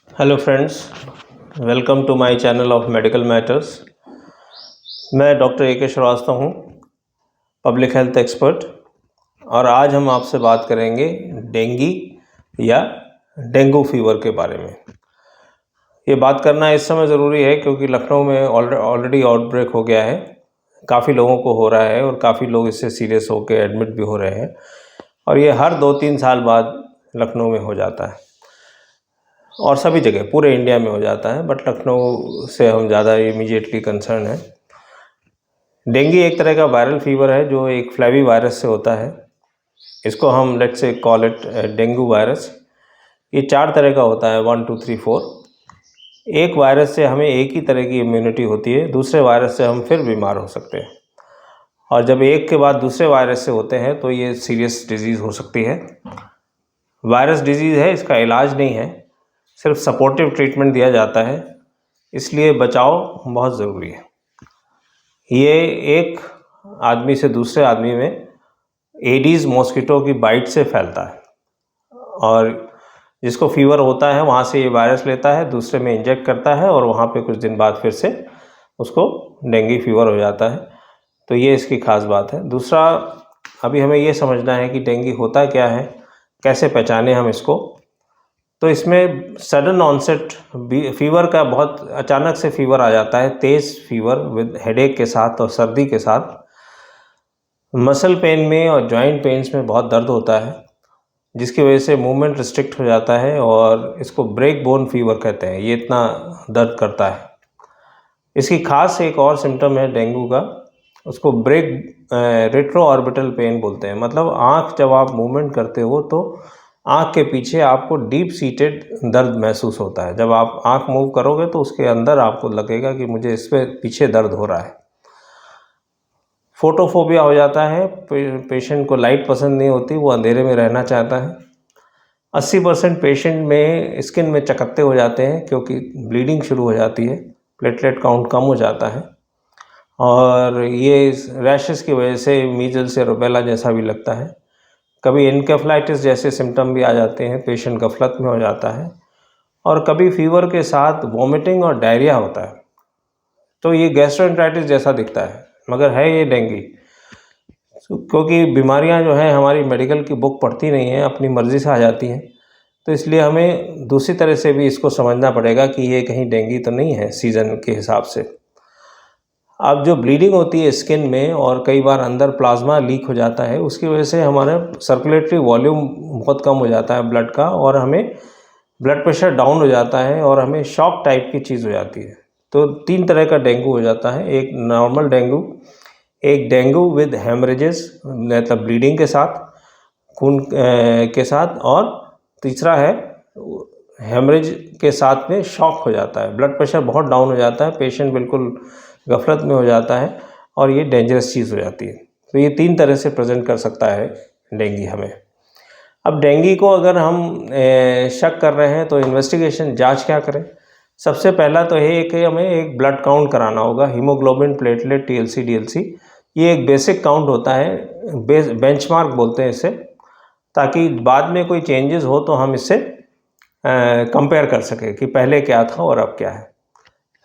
Hello friends, welcome to my channel of medical matters. मैं doctor A K. Srivastava हूँ, public health expert, और आज हम आपसे बात करेंगे डेंगू या डेंगू फीवर के बारे में। ये बात करना इस समय ज़रूरी है क्योंकि लखनऊ में ऑलरेडी आउटब्रेक हो गया है। काफ़ी लोगों को हो रहा है और काफ़ी लोग इससे सीरियस होकर एडमिट भी हो रहे हैं, और ये हर 2-3 साल बाद लखनऊ में हो जाता है और सभी जगह पूरे इंडिया में हो जाता है, बट लखनऊ से हम ज़्यादा इमीडिएटली कंसर्न है। डेंगू एक तरह का वायरल फीवर है जो एक फ्लैवी वायरस से होता है। इसको हम let's say call it dengue virus. ये 4 तरह का होता है, 1 2 3 4। एक वायरस से हमें एक ही तरह की इम्यूनिटी होती है, दूसरे वायरस से हम फिर बीमार हो सकते हैं, और जब एक के बाद दूसरे वायरस से होते हैं तो ये सीरियस डिजीज़ हो सकती है। वायरस डिजीज़ है, इसका इलाज नहीं है, सिर्फ सपोर्टिव ट्रीटमेंट दिया जाता है, इसलिए बचाव बहुत ज़रूरी है। ये एक आदमी से दूसरे आदमी में एडीज़ मॉस्किटो की बाइट से फैलता है, और जिसको फीवर होता है वहाँ से ये वायरस लेता है, दूसरे में इंजेक्ट करता है, और वहाँ पे कुछ दिन बाद फिर से उसको डेंगू फीवर हो जाता है। तो ये इसकी ख़ास बात है। दूसरा, अभी हमें ये समझना है कि डेंगू होता क्या है, कैसे पहचाने हम इसको। तो इसमें सडन ऑनसेट फीवर का, बहुत अचानक से फीवर आ जाता है, तेज़ फीवर विद हेडेक के साथ और सर्दी के साथ। मसल पेन में और जॉइंट पेन्स में बहुत दर्द होता है, जिसकी वजह से मूवमेंट रिस्ट्रिक्ट हो जाता है, और इसको ब्रेक बोन फीवर कहते हैं। ये इतना दर्द करता है। इसकी खास एक और सिम्टम है डेंगू का, उसको रेट्रो ऑर्बिटल पेन बोलते हैं। मतलब आँख जब आप मूवमेंट करते हो तो आँख के पीछे आपको डीप सीटेड दर्द महसूस होता है। जब आप आँख मूव करोगे तो उसके अंदर आपको लगेगा कि मुझे इस पे पीछे दर्द हो रहा है। फोटोफोबिया हो जाता है, पेशेंट को लाइट पसंद नहीं होती, वो अंधेरे में रहना चाहता है। 80% पेशेंट में स्किन में चकत्ते हो जाते हैं क्योंकि ब्लीडिंग शुरू हो जाती है, प्लेटलेट काउंट कम हो जाता है, और ये रैशेस की वजह से मीजल्स या रुबेला जैसा भी लगता है। कभी एन्केफेलाइटिस जैसे सिम्टम भी आ जाते हैं, पेशेंट गफलत में हो जाता है, और कभी फीवर के साथ वॉमिटिंग और डायरिया होता है। तो ये गैस्ट्रोएंटेराइटिस जैसा दिखता है, मगर है ये डेंगू। क्योंकि बीमारियां जो हैं हमारी मेडिकल की बुक पढ़ती नहीं हैं, अपनी मर्ज़ी से आ जाती हैं, तो इसलिए हमें दूसरी तरह से भी इसको समझना पड़ेगा कि ये कहीं डेंगू तो नहीं है सीज़न के हिसाब से। अब जो ब्लीडिंग होती है स्किन में, और कई बार अंदर प्लाज्मा लीक हो जाता है, उसकी वजह से हमारा सर्कुलेटरी वॉल्यूम बहुत कम हो जाता है ब्लड का, और हमें ब्लड प्रेशर डाउन हो जाता है, और हमें शॉक टाइप की चीज़ हो जाती है। तो 3 तरह का डेंगू हो जाता है, एक नॉर्मल डेंगू, एक डेंगू विद हेमरेजेस मतलब ब्लीडिंग के साथ, खून के साथ, और तीसरा है हेमरेज के साथ में शॉक हो जाता है, ब्लड प्रेशर बहुत डाउन हो जाता है, पेशेंट बिल्कुल गफलत में हो जाता है, और ये डेंजरस चीज़ हो जाती है। तो ये 3 तरह से प्रेजेंट कर सकता है डेंगू हमें। अब डेंगू को अगर हम शक कर रहे हैं तो इन्वेस्टिगेशन जांच क्या करें। सबसे पहला तो है कि हमें एक ब्लड काउंट कराना होगा, हीमोग्लोबिन, प्लेटलेट, टीएलसी, डीएलसी। ये एक बेसिक काउंट होता है, बेंचमार्क बोलते हैं इसे, ताकि बाद में कोई चेंजेस हो तो हम इससे कंपेयर कर सकें कि पहले क्या था और अब क्या है।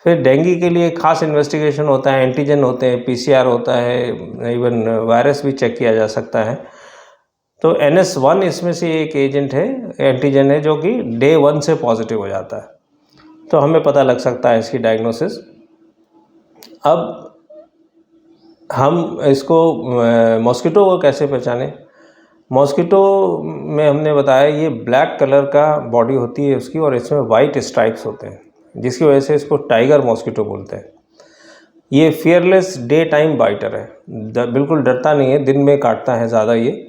फिर डेंगू के लिए खास इन्वेस्टिगेशन होता है, एंटीजन होते हैं, पीसीआर होता है, इवन वायरस भी चेक किया जा सकता है। तो NS1 इसमें से एक एजेंट है, एंटीजन है, जो कि डे 1 से पॉजिटिव हो जाता है, तो हमें पता लग सकता है इसकी डायग्नोसिस। अब हम इसको मॉस्किटो को कैसे पहचानें। मॉस्किटो में हमने बताया ये ब्लैक कलर का बॉडी होती है उसकी, और इसमें वाइट स्ट्राइप्स होते हैं, जिसकी वजह से इसको टाइगर मॉस्किटो बोलते हैं। ये फियरलेस डे टाइम बाइटर है, बिल्कुल डरता नहीं है, दिन में काटता है ज़्यादा ये,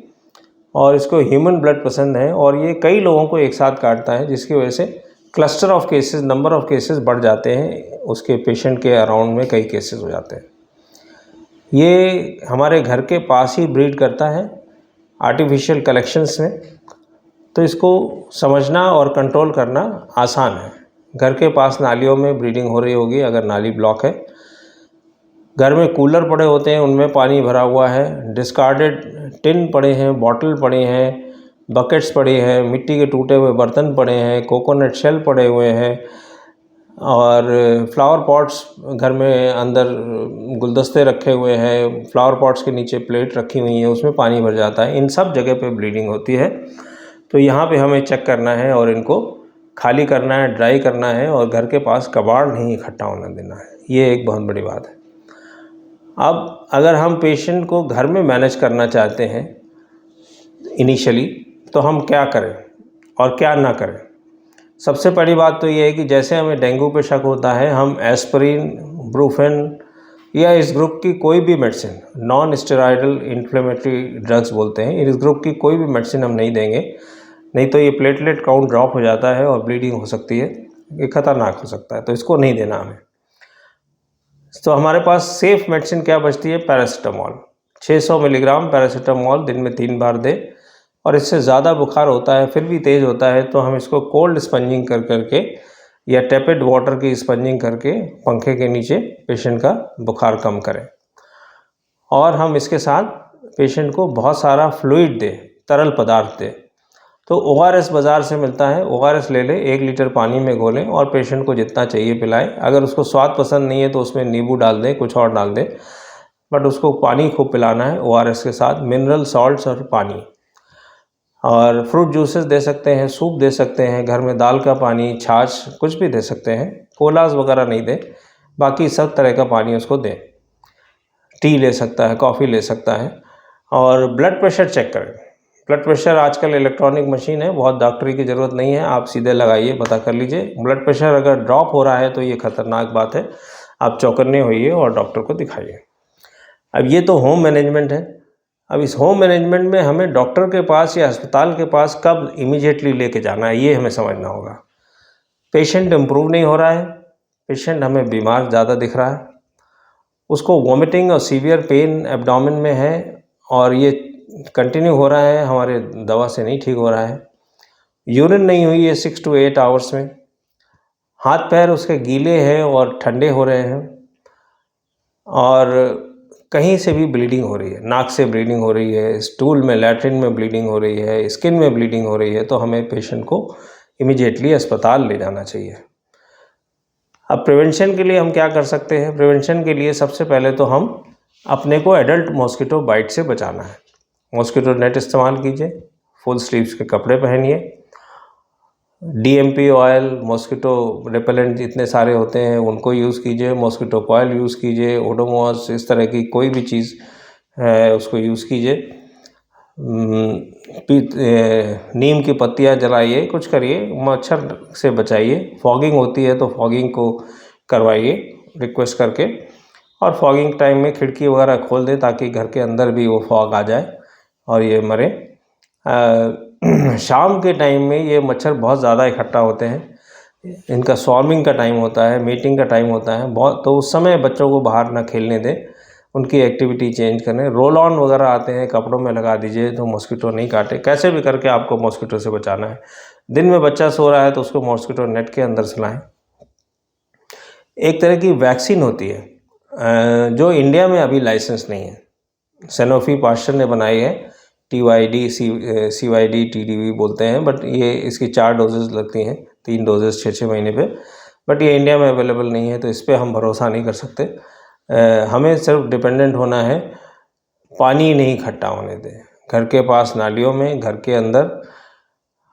और इसको ह्यूमन ब्लड पसंद है, और ये कई लोगों को एक साथ काटता है, जिसकी वजह से cluster of cases, number of cases बढ़ जाते हैं, उसके पेशेंट के अराउंड में कई केसेस हो जाते हैं। ये हमारे घर के पास ही ब्रीड करता है आर्टिफिशियल कलेक्शंस में, तो इसको समझना और कंट्रोल करना आसान है। घर के पास नालियों में ब्रीडिंग हो रही होगी अगर नाली ब्लॉक है, घर में कूलर पड़े होते हैं उनमें पानी भरा हुआ है, डिस्कार्डेड टिन पड़े हैं, बॉटल पड़े हैं, बकेट्स पड़ी हैं, मिट्टी के टूटे हुए बर्तन पड़े हैं, कोकोनट शेल पड़े हुए हैं और फ्लावर पॉट्स घर में अंदर गुलदस्ते रखे हुए हैं, फ्लावर पॉट्स के नीचे प्लेट रखी हुई है, उसमें पानी भर जाता है। इन सब जगह पे ब्लीडिंग होती है। तो यहाँ पे हमें चेक करना है और इनको खाली करना है, ड्राई करना है और घर के पास कबाड़ नहीं इकट्ठा होने देना है। ये एक बहुत बड़ी बात है। अब अगर हम पेशेंट को घर में मैनेज करना चाहते हैं इनिशियली, तो हम क्या करें और क्या ना करें। सबसे बड़ी बात तो ये है कि जैसे हमें डेंगू पे शक होता है, हम एस्पिरिन, ब्रूफेन या इस ग्रुप की कोई भी medicine, non steroidal inflammatory drugs बोलते हैं, इस ग्रुप की कोई भी मेडिसिन हम नहीं देंगे, नहीं तो ये प्लेटलेट काउंट ड्रॉप हो जाता है और ब्लीडिंग हो सकती है, ये खतरनाक हो सकता है, तो इसको नहीं देना हमें। तो हमारे पास सेफ़ मेडिसिन क्या बचती है? पैरासीटामॉल। 600 मिलीग्राम पैरासीटामॉल दिन में 3 बार दें और इससे ज़्यादा बुखार होता है, फिर भी तेज़ होता है, तो हम इसको कोल्ड स्पंजिंग कर करके या टेपेड वाटर की स्पंजिंग करके पंखे के नीचे पेशेंट का बुखार कम करें। और हम इसके साथ पेशेंट को बहुत सारा फ्लूइड दें, तरल पदार्थ दें। तो ORS बाज़ार से मिलता है, ORS ले लें, 1 लीटर पानी में घोलें और पेशेंट को जितना चाहिए पिलाएं। अगर उसको स्वाद पसंद नहीं है तो उसमें नींबू डाल दें, कुछ और डाल दें, बट उसको पानी खूब पिलाना है ORS के साथ, मिनरल सॉल्ट्स और पानी। और फ्रूट जूसेस दे सकते हैं, सूप दे सकते हैं, घर में दाल का पानी, छाछ, कुछ भी दे सकते हैं। कोलाज वगैरह नहीं दें, बाकी सब तरह का पानी उसको दें। टी ले सकता है, कॉफ़ी ले सकता है। और ब्लड प्रेशर चेक करें। ब्लड प्रेशर आजकल इलेक्ट्रॉनिक मशीन है, बहुत डॉक्टरी की ज़रूरत नहीं है, आप सीधे लगाइए, पता कर लीजिए। ब्लड प्रेशर अगर ड्रॉप हो रहा है तो ये ख़तरनाक बात है, आप चौकन्ने होइए और डॉक्टर को दिखाइए। अब ये तो होम मैनेजमेंट है। अब इस होम मैनेजमेंट में हमें डॉक्टर के पास या अस्पताल के पास कब इमीडिएटली लेके जाना है, ये हमें समझना होगा। पेशेंट इम्प्रूव नहीं हो रहा है, पेशेंट हमें बीमार ज़्यादा दिख रहा है, उसको वॉमिटिंग और सीवियर पेन एब्डोमेन में है और ये कंटिन्यू हो रहा है, हमारे दवा से नहीं ठीक हो रहा है। यूरिन नहीं हुई है 6 to 8 आवर्स में, हाथ पैर उसके गीले हैं और ठंडे हो रहे हैं और कहीं से भी ब्लीडिंग हो रही है, नाक से ब्लीडिंग हो रही है, स्टूल में, लैट्रिन में ब्लीडिंग हो रही है, स्किन में ब्लीडिंग हो रही है, तो हमें पेशेंट को इमीडिएटली अस्पताल ले जाना चाहिए। अब प्रिवेंशन के लिए हम क्या कर सकते हैं? प्रिवेंशन के लिए सबसे पहले तो हम अपने को एडल्ट मॉस्किटो बाइट से बचाना है। मॉस्किटो नेट इस्तेमाल कीजिए, फुल स्लीव्स के कपड़े पहनिए, DMP ऑयल, मॉस्किटो रिपेलेंट जितने सारे होते हैं उनको यूज़ कीजिए, मॉस्किटो कॉयल यूज़ कीजिए, ओडोमॉस, इस तरह की कोई भी चीज़ है उसको यूज़ कीजिए। नीम की पत्तियाँ जलाइए, कुछ करिए, मच्छर से बचाइए। फॉगिंग होती है तो फॉगिंग को करवाइए रिक्वेस्ट करके, और फॉगिंग टाइम में खिड़की वगैरह खोल दें ताकि घर के अंदर भी वो फॉग आ जाए और ये मरे। शाम के टाइम में ये मच्छर बहुत ज़्यादा इकट्ठा होते हैं, इनका स्वार्मिंग का टाइम होता है, मीटिंग का टाइम होता है बहुत, तो उस समय बच्चों को बाहर ना खेलने दें, उनकी एक्टिविटी चेंज करें। रोल ऑन वगैरह आते हैं, कपड़ों में लगा दीजिए तो मॉस्किटो नहीं काटे। कैसे भी करके आपको मॉस्किटो से बचाना है। दिन में बच्चा सो रहा है तो उसको मॉस्किटो नेट के अंदर सुलाएं। एक तरह की वैक्सीन होती है जो इंडिया में अभी लाइसेंस नहीं है, सैनोफी पास्चर ने बनाई है, TYD CYD TDV बोलते हैं, बट ये इसकी 4 डोजेज़ लगती हैं, 3 डोजेज़ 6-6 महीने पे, बट ये इंडिया में अवेलेबल नहीं है, तो इस पर हम भरोसा नहीं कर सकते। हमें सिर्फ डिपेंडेंट होना है, पानी नहीं इकट्ठा होने दें घर के पास, नालियों में, घर के अंदर।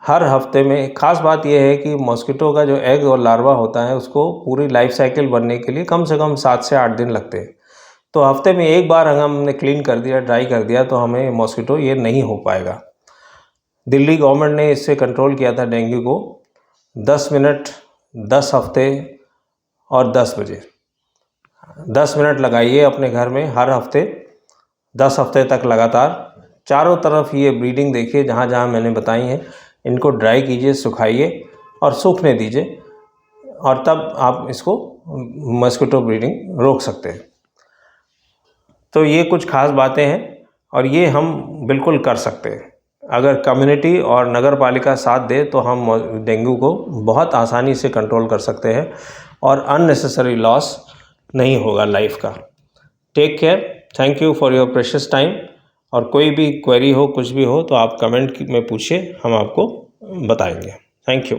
हर हफ्ते में ख़ास बात यह है कि मॉस्किटो का जो एग और लार्वा होता है उसको पूरी लाइफ साइकिल बनने के लिए कम से कम 7 से 8 दिन लगते हैं। तो हफ्ते में एक बार अगर हमने क्लीन कर दिया, ड्राई कर दिया, तो हमें मॉस्किटो ये नहीं हो पाएगा। दिल्ली गवर्नमेंट ने इससे कंट्रोल किया था डेंगू को। 10 मिनट 10 हफ्ते और 10 बजे 10 मिनट लगाइए अपने घर में हर हफ्ते, 10 हफ्ते तक लगातार। चारों तरफ ये ब्रीडिंग देखिए, जहाँ जहाँ मैंने बताई हैं, इनको ड्राई कीजिए, सुखाइए और सूखने दीजिए, और तब आप इसको मॉस्किटो ब्रीडिंग रोक सकते हैं। तो ये कुछ खास बातें हैं और ये हम बिल्कुल कर सकते हैं। अगर कम्युनिटी और नगर पालिका साथ दे तो हम डेंगू को बहुत आसानी से कंट्रोल कर सकते हैं और अननेसेसरी लॉस नहीं होगा लाइफ का। Take care, thank you for your precious time. और कोई भी क्वेरी हो, कुछ भी हो तो आप कमेंट में पूछिए, हम आपको बताएंगे। Thank you.